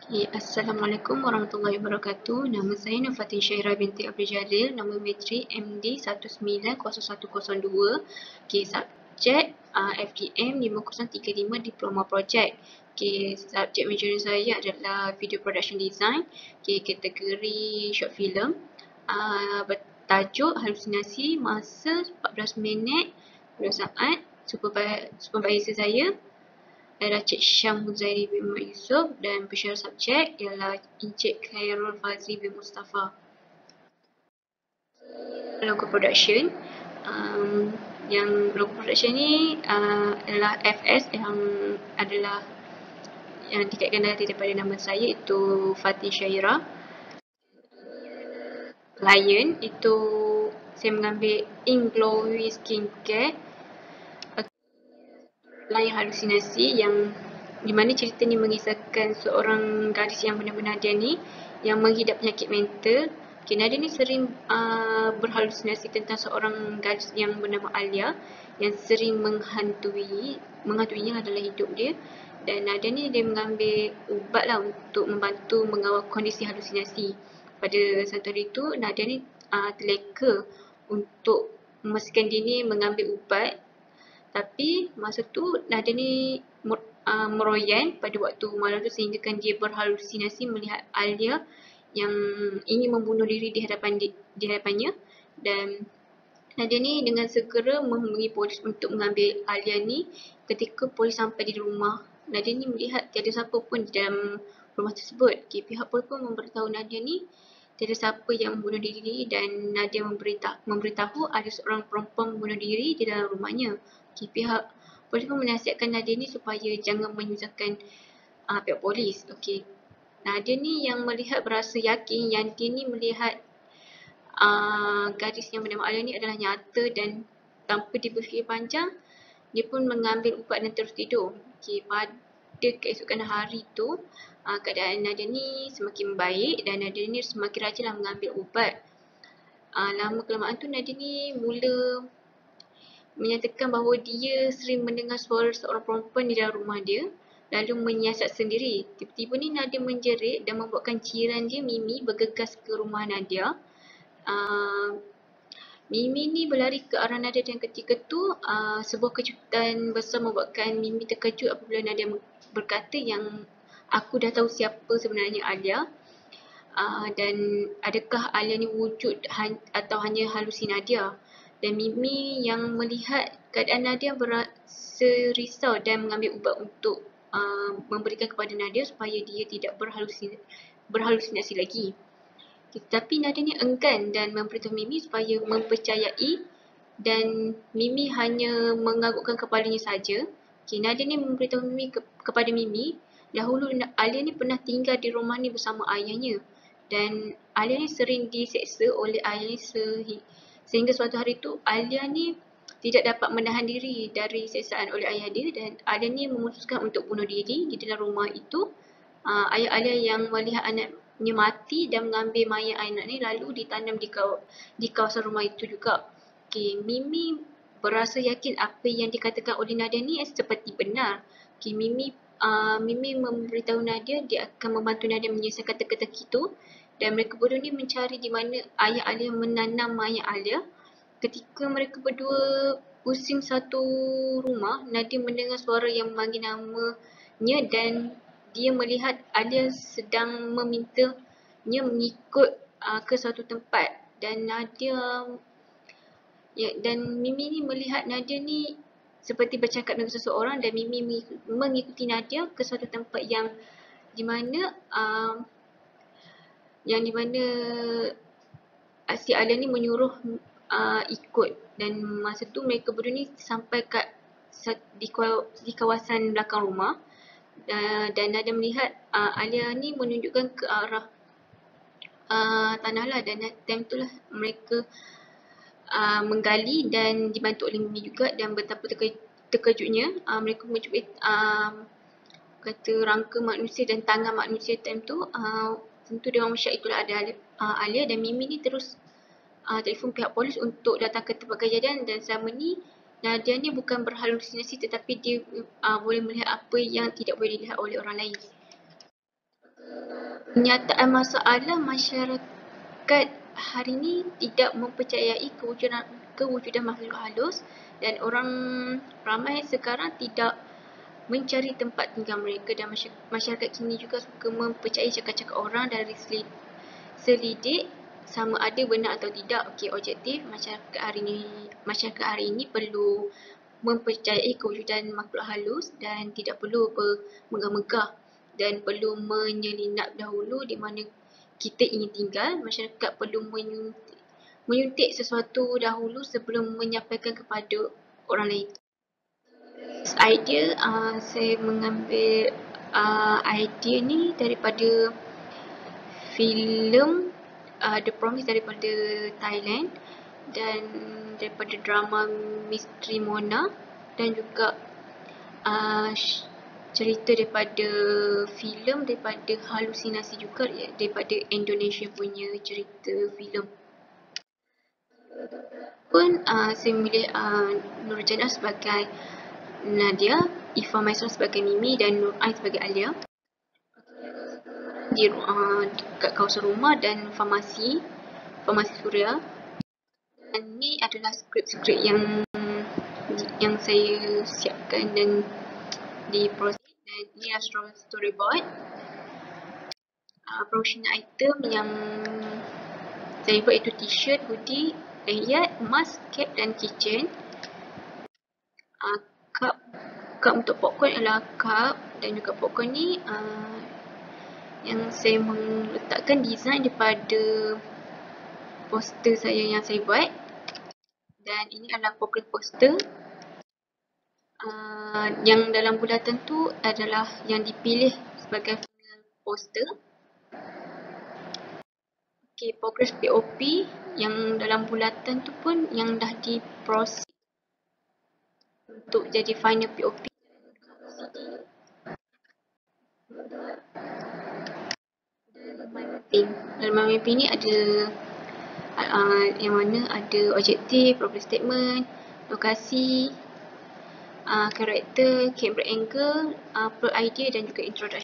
Assalamualaikum warahmatullahi wabarakatuh. Nama saya Nufatin Syairah binti Abdul Jalil, nama matrik MD 190102. Subjek FDM 5035 Diploma Project. Subjek major saya adalah Video Production Design. Kategori short film. Bertajuk Halusinasi, masa 14 minit 2 saat. Supervisor saya adalah Cik Syam Huzairi bin Muhammad Yusof dan pensyarah subjek ialah Encik Khairul Fazli bin Mustafa. Logo production, yang logo production ni adalah FS yang dikaitkan daripada nama saya, itu Fatin Syairah. Lion itu saya mengambil Inglowy Skincare. Lain halusinasi yang di mana cerita ni mengisahkan seorang gadis yang benar-benar Nadia ni yang mengidap penyakit mental. Nadia ni sering berhalusinasi tentang seorang gadis yang bernama Alia yang sering menghantuinya dalam hidup dia. Dan Nadia ni dia mengambil ubat lah untuk membantu mengawal kondisi halusinasi. Pada satu hari itu Nadia ni terleka untuk memastikan dia ni mengambil ubat. Tapi masa tu Nadia ni meroyan pada waktu malam tu sehingga kan dia berhalusinasi melihat Alia yang ingin membunuh diri di hadapannya. Dan Nadia ni dengan segera menghubungi polis untuk mengambil Alia ni. Ketika polis sampai di rumah, Nadia ni melihat tiada siapa pun di dalam rumah tersebut. Pihak polis pun memberitahu Nadia ni tiada siapa yang membunuh diri dan Nadia memberitahu ada seorang perempuan membunuh diri di dalam rumahnya. Pihak polis pun menasihatkan Nadia ni supaya jangan menyusahkan pihak polis. Nadia ni yang melihat berasa yakin yang dia ni melihat gadis yang bernama Alia ni adalah nyata, dan tanpa dia berfikir panjang, dia pun mengambil ubat dan terus tidur. Pada keesokan hari tu, keadaan Nadia ni semakin baik dan Nadia ni semakin rajinlah mengambil ubat. Lama kelamaan tu Nadia ni mula menyatakan bahawa dia sering mendengar suara seorang perempuan di dalam rumah dia lalu menyiasat sendiri. Tiba-tiba ni Nadia menjerit dan membuatkan jiran dia Mimi bergegas ke rumah Nadia. Mimi ni berlari ke arah Nadia dan ketika tu sebuah kejutan besar membuatkan Mimi terkejut apabila Nadia berkata yang aku dah tahu siapa sebenarnya Alia. Dan adakah Alia ni wujud atau hanya halusi Nadia? Dan Mimi yang melihat keadaan Nadia berasa risau dan mengambil ubat untuk memberikan kepada Nadia supaya dia tidak berhalusinasi lagi. Tapi Nadia ni enggan dan memberitahu Mimi supaya mempercayai, dan Mimi hanya menganggukkan kepalanya saja. Nadia ni memberitahu kepada Mimi dahulu Alia ni pernah tinggal di rumah ni bersama ayahnya, dan Alia ni sering diseksa oleh ayahnya sehingga suatu hari tu Alia ni tidak dapat menahan diri dari seksaan oleh ayah dia, dan Alia ni memutuskan untuk bunuh diri di dalam rumah itu. Ayah Alia yang melihat anaknya mati dan mengambil mayat anak ni lalu ditanam di kawasan rumah itu juga. Mimi berasa yakin apa yang dikatakan oleh Nadia ni seperti benar. Mimi memberitahu Nadia dia akan membantu Nadia menyelesaikan teka-teki itu, dan mereka berdua ni mencari di mana ayah Alia menanam mayat Alia. Ketika mereka berdua pusing satu rumah, Nadia mendengar suara yang memanggil namanya dan dia melihat Alia sedang memintanya mengikut ke suatu tempat. Dan Mimi ni melihat Nadia ni seperti bercakap dengan seseorang, dan Mimi mengikuti Nadia ke suatu tempat yang di mana si Alia ni menyuruh ikut. Dan masa tu mereka berdua ni sampai di kawasan belakang rumah, dan Nadia melihat Alia ni menunjukkan ke arah tanah lah, dan time tu lah mereka menggali dan dibantu oleh Mimi juga. Dan betapa terkejutnya mereka mencuba kata rangka manusia dan tangan manusia time tu. Tentu dia orang syak itulah ada Alia, dan Mimi ni terus telefon pihak polis untuk datang ke tempat kejadian. Dan selama ni Nadia ni bukan berhalusinasi tetapi dia boleh melihat apa yang tidak boleh dilihat oleh orang lain. Kenyataan masalah masyarakat hari ini tidak mempercayai kewujudan makhluk halus, dan orang ramai sekarang tidak mencari tempat tinggal mereka, dan masyarakat kini juga suka mempercayai cakap-cakap orang dari selidik sama ada benar atau tidak. Okey, objektif masyarakat hari ini perlu mempercayai kewujudan makhluk halus dan tidak perlu megah-megah, dan perlu menyelinap dahulu di mana kita ingin tinggal. Masyarakat perlu menyuntik sesuatu dahulu sebelum menyampaikan kepada orang lain. Idea, saya mengambil idea ni daripada filem The Promise daripada Thailand, dan daripada drama Misteri Mona, dan juga cerita daripada filem daripada Halusinasi juga, daripada Indonesia punya cerita filem. Pun saya memilih Nur Jannah sebagai Nadia, Ifa Maisarah sebagai Mimi, dan Nur Ain sebagai Alia. Di dekat kawasan rumah dan farmasi Suria. Dan ini adalah skrip-skrip yang saya siapkan dan diproses, dan ini adalah storyboard. Promotional item yang saya buat itu t-shirt, hoodie, layat, mask, cap dan keychain. Cup untuk popcorn adalah cup, dan juga popcorn ni yang saya meletakkan design daripada poster saya yang saya buat. Dan ini adalah program poster. Yang dalam bulatan tu adalah yang dipilih sebagai final poster. Okey, progress POP yang dalam bulatan tu pun yang dah diproses untuk jadi final POP. Dalam mapping ni ada yang mana ada objektif, problem statement, lokasi, karakter, camera angle, plot idea dan juga introduction.